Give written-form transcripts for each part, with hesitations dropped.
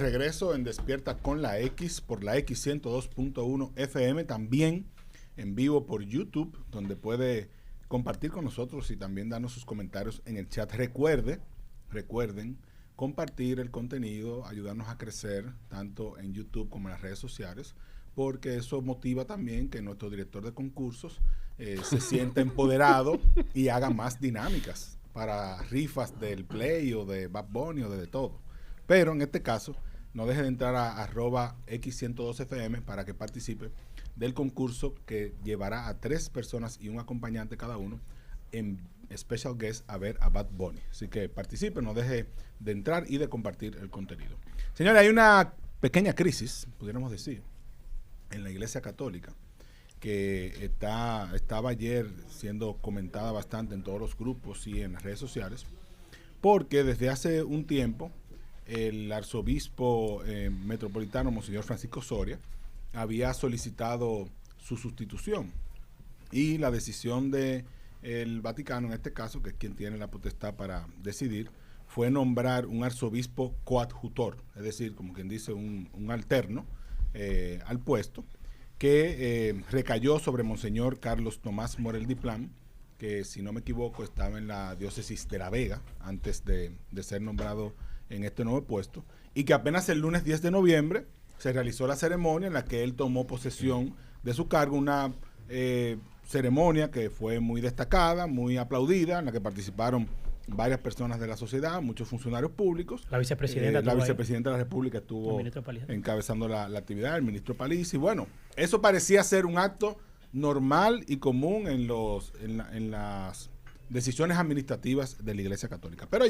Regreso en Despierta con la X por la X 102.1 FM, también en vivo por YouTube, donde puede compartir con nosotros y también darnos sus comentarios en el chat. Recuerden compartir el contenido, ayudarnos a crecer tanto en YouTube como en las redes sociales, porque eso motiva también que nuestro director de concursos se sienta empoderado y haga más dinámicas para rifas del Play o de Bad Bunny o de todo. Pero en este caso, no deje de entrar a @X102FM para que participe del concurso que llevará a 3 personas y un acompañante cada uno en special guest a ver a Bad Bunny. Así que participe, no deje de entrar y de compartir el contenido. Señores, hay una pequeña crisis, pudiéramos decir, en la Iglesia Católica, que estaba ayer siendo comentada bastante en todos los grupos y en las redes sociales, porque desde hace un tiempo el arzobispo metropolitano, Monseñor Francisco Soria, había solicitado su sustitución, y la decisión del Vaticano, en este caso, que es quien tiene la potestad para decidir, fue nombrar un arzobispo coadjutor, es decir, como quien dice, un alterno al puesto, que recayó sobre Monseñor Carlos Tomás Morel Diplán, que si no me equivoco estaba en la diócesis de La Vega antes de ser nombrado en este nuevo puesto, y que apenas el lunes 10 de noviembre se realizó la ceremonia en la que él tomó posesión de su cargo, una ceremonia que fue muy destacada, muy aplaudida, en la que participaron varias personas de la sociedad, muchos funcionarios públicos. La vicepresidenta de la República estuvo encabezando la actividad, el ministro Palizzi. Bueno, eso parecía ser un acto normal y común en las decisiones administrativas de la Iglesia Católica. Pero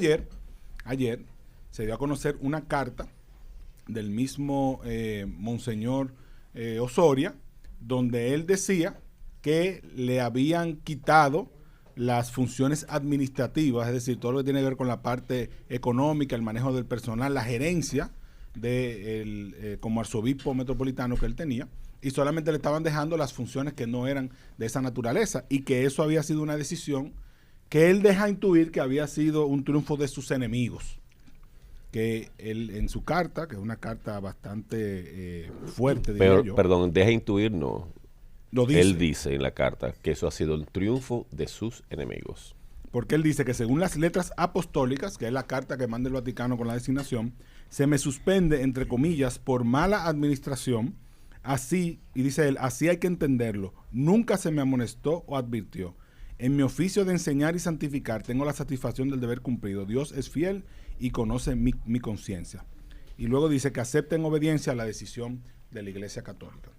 ayer se dio a conocer una carta del mismo Monseñor Osoria, donde él decía que le habían quitado las funciones administrativas, es decir, todo lo que tiene que ver con la parte económica, el manejo del personal, la gerencia como arzobispo metropolitano que él tenía, y solamente le estaban dejando las funciones que no eran de esa naturaleza, y que eso había sido una decisión que él deja intuir que había sido un triunfo de sus enemigos. Que él en su carta, que es una carta bastante fuerte, diría yo. Perdón, deja intuir, no. Lo dice. Él dice en la carta que eso ha sido el triunfo de sus enemigos. Porque él dice que según las letras apostólicas, que es la carta que manda el Vaticano con la designación, se me suspende, entre comillas, por mala administración, así, y dice él, así hay que entenderlo, nunca se me amonestó o advirtió. En mi oficio de enseñar y santificar tengo la satisfacción del deber cumplido. Dios es fiel y conoce mi conciencia. Y luego dice que acepta en obediencia la decisión de la Iglesia Católica.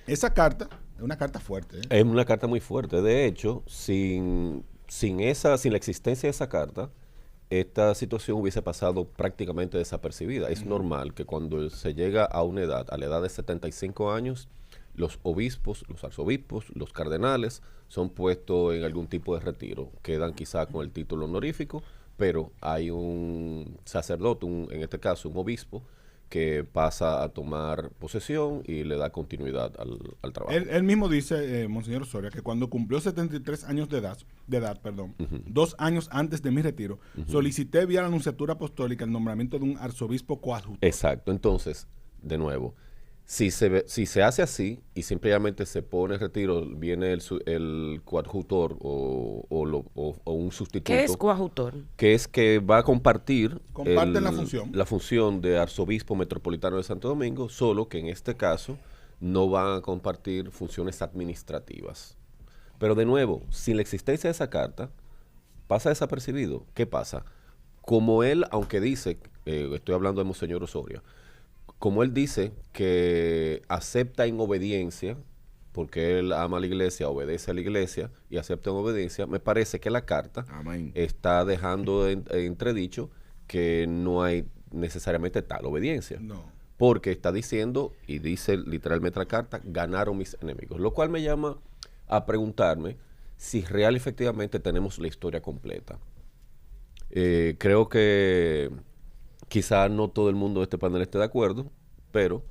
Esa carta es una carta fuerte. Es una carta muy fuerte. De hecho, sin la existencia de esa carta, esta situación hubiese pasado prácticamente desapercibida. Es normal que cuando se llega a una edad, a la edad de 75 años, los obispos, los arzobispos, los cardenales son puestos en algún tipo de retiro. Quedan quizá con el título honorífico, pero hay un sacerdote, en este caso un obispo, que pasa a tomar posesión y le da continuidad al trabajo. Él mismo dice, Monseñor Soria, que cuando cumplió 73 años de edad, 2 años antes de mi retiro, solicité vía la Nunciatura Apostólica el nombramiento de un arzobispo coadjutor. Exacto. Entonces, de nuevo, si se hace así y simplemente se pone en retiro, viene el coadjutor o un sustituto. ¿Qué es coadjutor? Que es que va a comparten la función de arzobispo metropolitano de Santo Domingo, solo que en este caso no van a compartir funciones administrativas. Pero de nuevo, sin la existencia de esa carta, pasa desapercibido. ¿Qué pasa? Como él, aunque dice, estoy hablando de Monseñor Osoria, como él dice que acepta en obediencia, porque él ama a la iglesia, obedece a la iglesia y acepta en obediencia, me parece que la carta está dejando entredicho que no hay necesariamente tal obediencia. No. Porque está diciendo, y dice literalmente la carta, ganaron mis enemigos. Lo cual me llama a preguntarme si real efectivamente tenemos la historia completa. Creo que quizá no todo el mundo de este panel esté de acuerdo, pero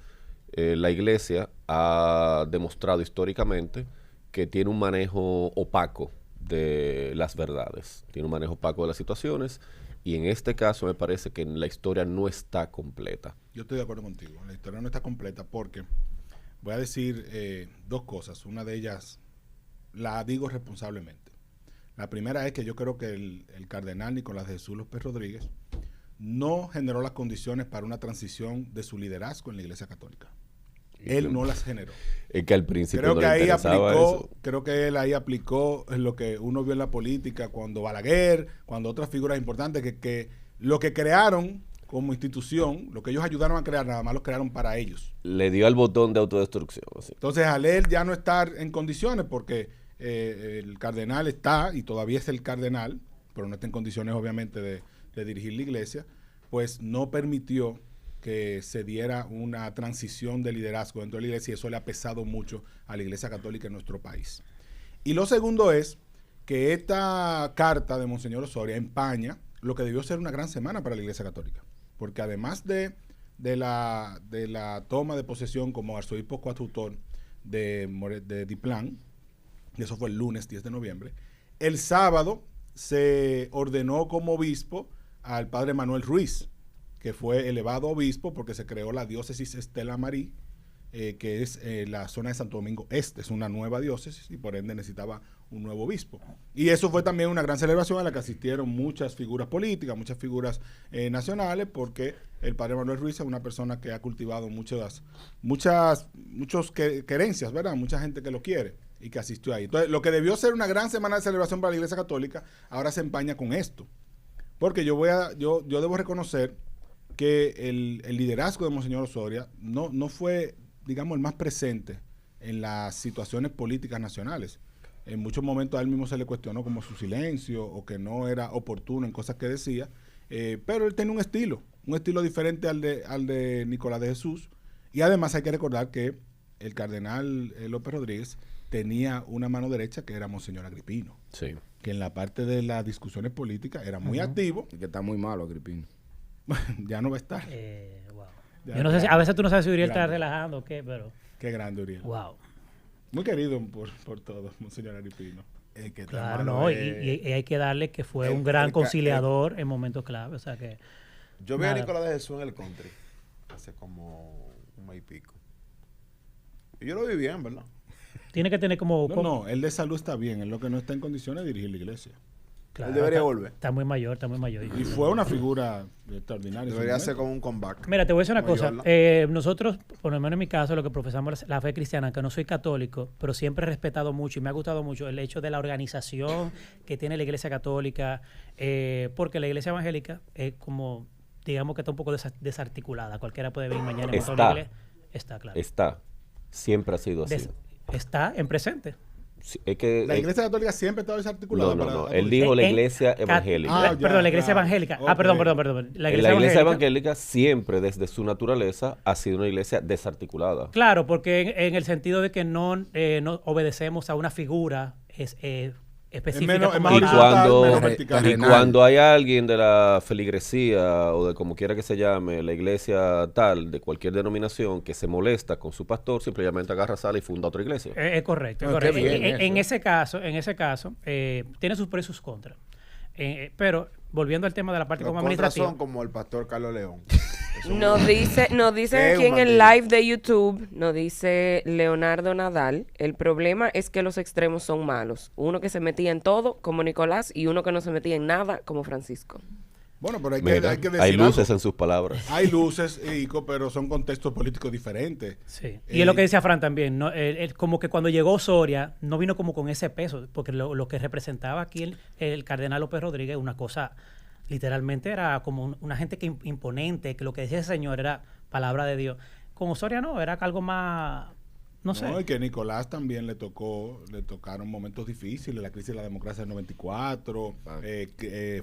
la iglesia ha demostrado históricamente que tiene un manejo opaco de las verdades, tiene un manejo opaco de las situaciones Y en este caso me parece que la historia no está completa. Yo estoy de acuerdo contigo. La historia no está completa porque voy a decir dos cosas. Una de ellas la digo responsablemente. La primera es que yo creo que el cardenal Nicolás de Jesús López Rodríguez no generó las condiciones para una transición de su liderazgo en la Iglesia Católica. Él no las generó. Es que al principio no le interesaba eso. Creo que él ahí aplicó lo que uno vio en la política cuando Balaguer, cuando otras figuras importantes que lo que crearon como institución, lo que ellos ayudaron a crear, nada más lo crearon para ellos. Le dio al botón de autodestrucción. Así. Entonces, al él ya no estar en condiciones, porque el cardenal está, y todavía es el cardenal, pero no está en condiciones obviamente de dirigir la iglesia, pues no permitió que se diera una transición de liderazgo dentro de la iglesia, y eso le ha pesado mucho a la Iglesia Católica en nuestro país. Y lo segundo es que esta carta de Monseñor Osoria empaña lo que debió ser una gran semana para la Iglesia Católica, porque además de la toma de posesión como arzobispo coadjutor de Diplán, y eso fue el lunes 10 de noviembre, el sábado se ordenó como obispo al padre Manuel Ruiz, que fue elevado obispo porque se creó la diócesis Estela Marí, que es la zona de Santo Domingo Este, es una nueva diócesis y por ende necesitaba un nuevo obispo. Y eso fue también una gran celebración a la que asistieron muchas figuras políticas, muchas figuras nacionales, porque el padre Manuel Ruiz es una persona que ha cultivado muchas querencias, ¿verdad? Mucha gente que lo quiere y que asistió ahí. Entonces, lo que debió ser una gran semana de celebración para la Iglesia Católica, ahora se empaña con esto. Porque yo debo reconocer que el liderazgo de Monseñor Osoria no fue, digamos, el más presente en las situaciones políticas nacionales. En muchos momentos a él mismo se le cuestionó como su silencio o que no era oportuno en cosas que decía, pero él tenía un estilo diferente al de Nicolás de Jesús, y además hay que recordar que el cardenal López Rodríguez tenía una mano derecha que era Monseñor Agripino, sí, que en la parte de las discusiones políticas era muy activo. Y que está muy malo Agripino. Ya no va a estar. Wow. Ya, Yo no sé si, a veces tú no sabes si Uriel grande. está relajando o qué, pero... Qué grande, Uriel. Wow. Muy querido por todos, Monseñor Agripino. Que Claro, no, y hay que darle que fue un gran conciliador en momentos clave, o sea que... Yo vi a Nicolás de Jesús en el country hace como un mes y pico. Y yo lo vi bien, ¿verdad? Tiene que tener como... No, él de salud está bien, él lo que no está en condiciones de dirigir la iglesia. Claro, Él debería volver. Está muy mayor. Y fue una figura extraordinaria. Debería hacer como un comeback. Mira, te voy a decir una Como cosa. Jordan. Nosotros, por lo menos en mi caso, lo que profesamos la fe cristiana, aunque no soy católico, pero siempre he respetado mucho y me ha gustado mucho el hecho de la organización que tiene la Iglesia Católica, porque la Iglesia Evangélica es como, digamos que está un poco desarticulada. Cualquiera puede venir mañana en otra iglesia. Está, claro. Está. Siempre ha sido así. Está en presente. Sí, es que, La Iglesia Católica siempre estaba desarticulada. No. Él dijo la Iglesia Evangélica. Perdón, la Iglesia Evangélica. Okay. Perdón. La iglesia evangélica siempre, desde su naturaleza, ha sido una iglesia desarticulada. Claro, porque en el sentido de que no obedecemos a una figura específica. Y cuando hay alguien de la feligresía o de como quiera que se llame, la iglesia tal, de cualquier denominación, que se molesta con su pastor, simplemente agarra, sale y funda otra iglesia. Es correcto. No, correcto. En ese caso, tiene sus pros y sus contras. Pero volviendo al tema de la parte como administrativa. Son como el pastor Carlos León. Nos dice aquí en el live de YouTube, nos dice Leonardo Nadal, el problema es que los extremos son malos. Uno que se metía en todo, como Nicolás, y uno que no se metía en nada, como Francisco. Bueno, pero hay Mira, que decir hay luces algo. en sus palabras. Hay luces, Ico, pero son contextos políticos diferentes. Sí. Y es lo que decía Fran también, ¿no? Como que cuando llegó Soria, no vino como con ese peso, porque lo que representaba aquí el cardenal López Rodríguez, una cosa, literalmente era como una gente que imponente, que lo que decía ese señor era palabra de Dios. Con Osoria no, era algo más... No sé. Y que Nicolás también le tocaron momentos difíciles, la crisis de la democracia del 94,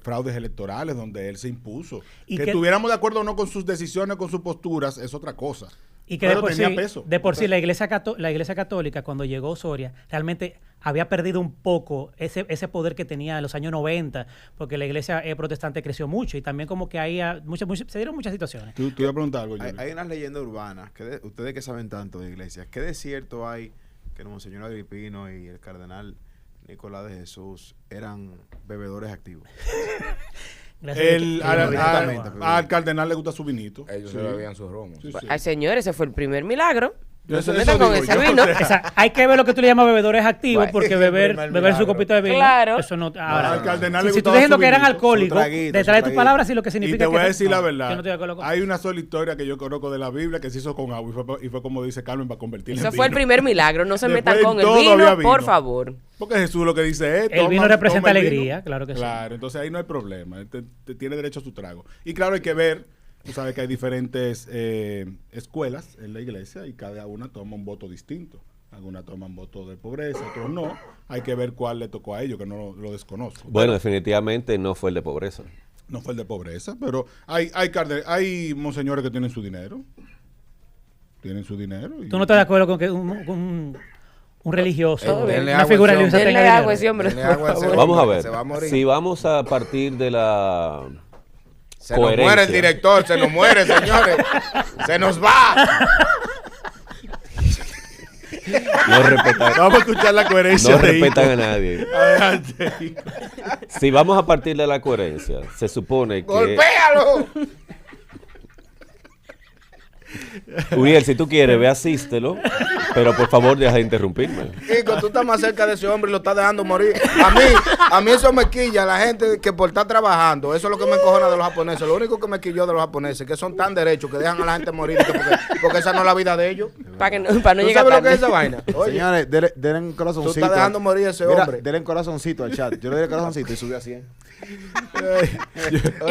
fraudes electorales donde él se impuso. Y que estuviéramos de acuerdo o no con sus decisiones, con sus posturas, es otra cosa. Y que pero tenía peso. De por sí la Iglesia Católica, cuando llegó Soria, realmente había perdido un poco ese poder que tenía en los años 90, porque la Iglesia protestante creció mucho y también como que ahí se dieron muchas situaciones. Tú ibas a preguntar algo, Julio. Hay unas leyendas urbanas, ustedes que saben tanto de iglesias, ¿qué de cierto hay que el Monseñor Agripino y el cardenal Nicolás de Jesús eran bebedores activos? Al cardenal le gusta su vinito. Ellos se bebían sus romos. Sí, sí. Ay, señores, ese fue el primer milagro. No se Eso metan con digo ese yo, vino. o sea. O sea, hay que ver lo que tú le llamas bebedores activos, Bueno, porque es el beber primer beber su milagro. copita de vino, Claro. eso no... Ahora, Al cardenal le si tú gustaba estás diciendo su que eran vinito, alcohólicos, su traguito, detrás su de tus traguito. palabras sí lo que Y significa te voy a que... decir la no, verdad. yo no estoy de acuerdo con Hay una sola historia que yo conozco de la Biblia que se hizo con agua y fue como dice Carmen para convertirla Eso en fue el vino. primer milagro. No se Después metan con el todo vino, había vino. por favor. Porque Jesús lo que dice es... El vino representa alegría, claro que sí. Claro, entonces ahí no hay problema. Te tiene derecho a su trago. Y claro, hay que ver, tú sabes que hay diferentes escuelas en la iglesia y cada una toma un voto distinto. Algunas toman voto de pobreza, otros no. Hay que ver cuál le tocó a ellos, que no lo desconozco. Bueno, definitivamente no fue el de pobreza. No fue el de pobreza, pero hay monseñores que tienen su dinero. Tienen su dinero. Y ¿Tú no estás de acuerdo con que un religioso, Denle una agua figura a ese religiosa hombre. tenga Denle agua a dinero? ese hombre, Denle por agua a ese favor. Vamos a Se ver, va a morir. si vamos a partir de la Se nos muere el coherencia. director, se nos muere, señores. Se nos va. No respetan, Vamos a escuchar la coherencia. no de respetan Ico. a nadie. Adelante, Ico. Si vamos a partir de la coherencia, se supone que... ¡Golpéalo! Uriel, si tú quieres, ve, asístelo, pero por favor deja de interrumpirme. Kiko, tú estás más cerca de ese hombre y lo estás dejando morir. A mí eso me quilla, la gente que por estar trabajando, eso es lo que me encojona de los japoneses. Lo único que me quilló de los japoneses, que son tan derechos, que dejan a la gente morir, porque esa no es la vida de ellos. Para no ¿Tú llegar sabes lo que es tarde. esa vaina? Oye, Señores, denle un corazoncito. tú estás dejando morir a ese Mira, hombre. denle un corazoncito al chat. Yo le di el corazoncito y subí a 100.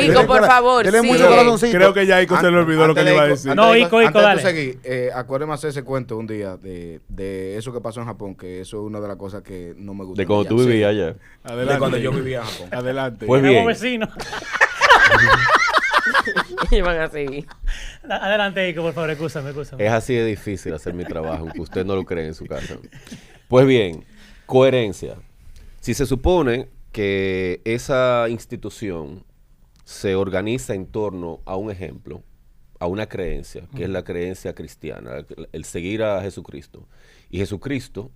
Ico, por favor, Denle sigue. mucho corazoncito. Creo que ya Ico se le olvidó lo que le iba a decir. No, Ico, antes de dale. tú seguir, acuérdeme hacer ese cuento un día de eso que pasó en Japón, que eso es una de las cosas que no me gusta. De cuando tú vivías allá. Adelante. De cuando yo vivía en Japón. Adelante. Pues Éramos bien, vecinos. Y van a seguir. Adelante, Ico, por favor, escúchame. es así de difícil hacer mi trabajo, aunque usted no lo cree en su casa. Pues bien, coherencia. Si se supone que esa institución se organiza en torno a un ejemplo, a una creencia, que es la creencia cristiana, el seguir a Jesucristo. Y Jesucristo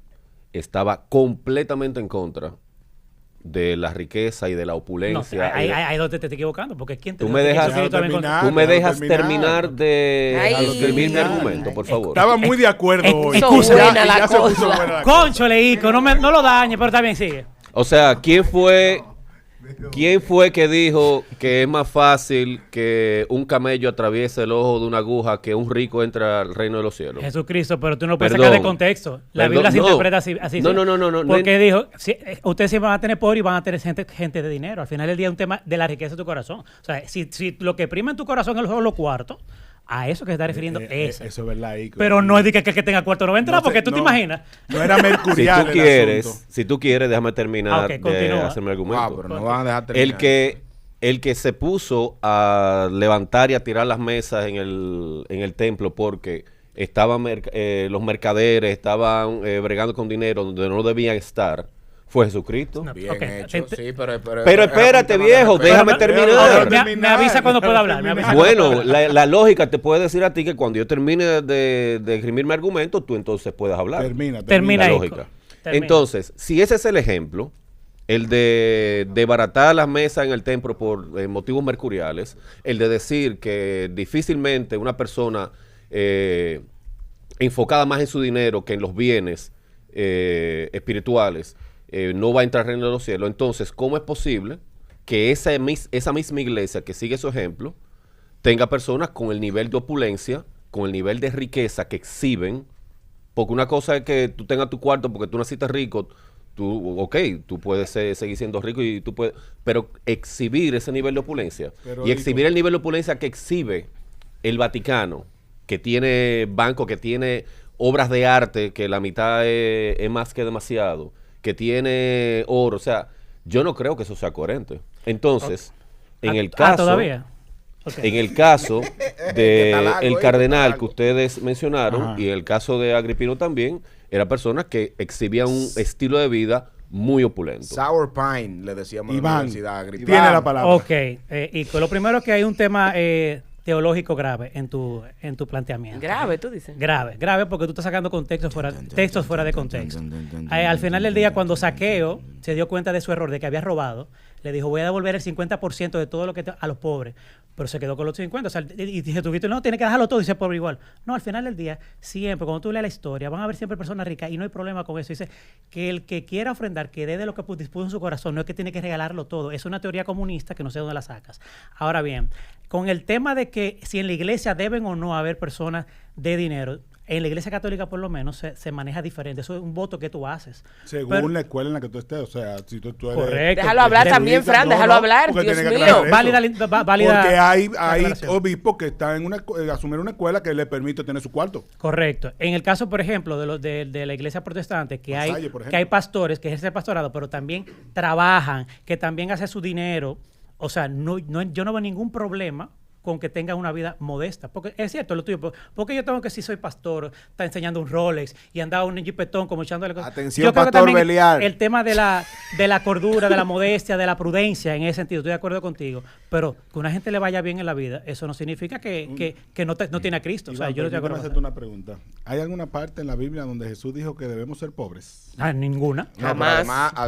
estaba completamente en contra de la riqueza y de la No, opulencia. ahí donde te estás equivocando, porque ¿quién te Tú me dejas- ¿quién estaba en contra? Tú me Déjalo dejas terminar. terminar de Ay. escribir mi Terminar. argumento, por favor. Estaba muy de acuerdo hoy. Puso Ya- buena la ya se puso cosa. buena la cosa. Cónchole, Ico, no lo dañes, pero también sigue. O sea, ¿quién fue que dijo que es más fácil que un camello atraviese el ojo de una aguja que un rico entra al reino de los cielos? Jesucristo, pero tú no puedes Perdón. sacar de contexto. La Perdón, Biblia se no. interpreta así. No, no. Porque dijo, ustedes siempre van a tener poder y van a tener gente de dinero. Al final del día es un tema de la riqueza de tu corazón. O sea, si lo que prima en tu corazón es los cuartos, a eso que se está refiriendo Eso es. es verdad, Ico. Pero no es de que el que tenga cuarto no va a entrar, No sé, porque tú te no. imaginas. No era Si mercurial tú el quieres, asunto. déjame terminar Ok, de continúa. hacer mi argumento. Ah, pero no van a dejar terminar. El que se puso a levantar y a tirar las mesas en el templo porque estaban los mercaderes estaban bregando con dinero donde no debían estar, fue Jesucristo. No, Bien ok, hecho, sí, pero Pero espérate, viejo, déjame terminar. Me avisa cuando pueda hablar. me avisa Bueno, cuando pueda hablar. la lógica te puede decir a ti que cuando yo termine de escribir mi argumento, tú entonces puedas hablar. Termina. La Ico. lógica. Termina. Entonces, si ese es el ejemplo, el de baratar las mesas en el templo por motivos mercuriales, el de decir que difícilmente una persona enfocada más en su dinero que en los bienes espirituales no va a entrar al reino de los cielos, entonces, ¿cómo es posible que esa misma iglesia que sigue su ejemplo tenga personas con el nivel de opulencia, con el nivel de riqueza que exhiben? Porque una cosa es que tú tengas tu cuarto porque tú naciste rico, tú puedes seguir siendo rico y tú puedes, pero exhibir ese nivel de opulencia Pero, y exhibir el nivel de opulencia que exhibe el Vaticano, que tiene banco, que tiene obras de arte, que la mitad es más que demasiado, que tiene oro, o sea, yo no creo que eso sea coherente. Entonces, en el caso... ¿todavía? Ok. En el caso de Está largo, el está cardenal largo. que ustedes mencionaron Ajá. y el caso de Agripino también, eran personas que exhibían un estilo de vida muy opulento. Sour Pine, le decíamos en la Iván, universidad. Agripino. tiene la palabra. Ok, y lo primero es que hay un tema teológico grave en tu planteamiento. Grave, tú dices. Grave porque tú estás sacando textos fuera de contexto. Al final del día, cuando Zaqueo se dio cuenta de su error, de que había robado, le dijo, voy a devolver el 50% de todo lo que a los pobres, pero se quedó con los 50%. O sea, y dije, tú no, tienes que dejarlo todo y ser pobre igual. No, al final del día, siempre, cuando tú lees la historia, van a haber siempre personas ricas y no hay problema con eso. Dice que el que quiera ofrendar, que dé de lo que dispuso en su corazón, no es que tiene que regalarlo todo. Es una teoría comunista que no sé dónde la sacas. Ahora bien, con el tema de que si en la iglesia deben o no haber personas de dinero, en la iglesia católica por lo menos se maneja diferente. Eso es un voto que tú haces. Según la escuela en la que tú estés. O sea, si tú eres... Correcto. Déjalo hablar también, Fran. Déjalo hablar, Dios mío. Válida porque hay obispos que están en asumir una escuela que le permite tener su cuarto. Correcto. En el caso, por ejemplo, de la iglesia protestante, que hay pastores que ejercen pastorado, pero también trabajan, que también hacen su dinero. O sea, yo no veo ningún problema con que tengan una vida modesta. Porque es cierto lo tuyo. Porque yo tengo que, si soy pastor, está enseñando un Rolex y andaba un jipetón como echándole cosas. Atención, yo creo pastor que Belial. el tema de la cordura, de la modestia, de la prudencia, en ese sentido, estoy de acuerdo contigo. Pero que una gente le vaya bien en la vida, eso no significa que no tiene a Cristo. Iván, o sea, yo no estoy de acuerdo. hacerte una pregunta. ¿Hay alguna parte en la Biblia donde Jesús dijo que debemos ser pobres? Ninguna. Jamás.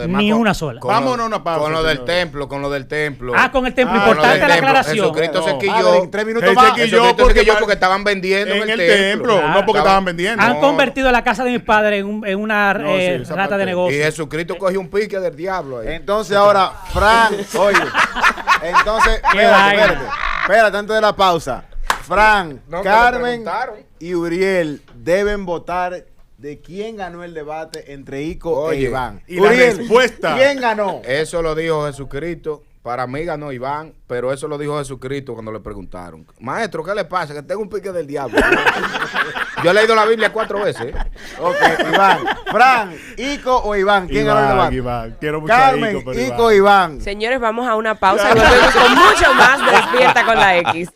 Ni una sola. Vámonos a una pausa. Con lo del templo, con lo del templo. Con el templo. Importante la aclaración. Jesucristo se quilló. 3 minutos más. Jesucristo se quilló porque estaban vendiendo en el templo. Claro. No porque estaban vendiendo. Han convertido la casa de mis padres en una rata de negocio. Y Jesucristo cogió un pique del diablo ahí. Entonces ahora, Fran, oye. Entonces, espérate, antes de la pausa. Fran, No, Carmen y Uriel deben votar de quién ganó el debate entre Ico e Iván. Y Uriel, la respuesta. ¿Quién ganó? Eso lo dijo Jesucristo. Para mí ganó Iván, pero eso lo dijo Jesucristo cuando le preguntaron. Maestro, ¿qué le pasa? Que tengo un pique del diablo. Yo he leído la Biblia 4 veces. Ok, Iván. Fran, Ico o Iván. ¿Quién ganó el debate? Iván. Quiero mucho Carmen, a Ico, pero Ico, Iván. Señores, vamos a una pausa y volvemos con mucho más de Despierta con la X.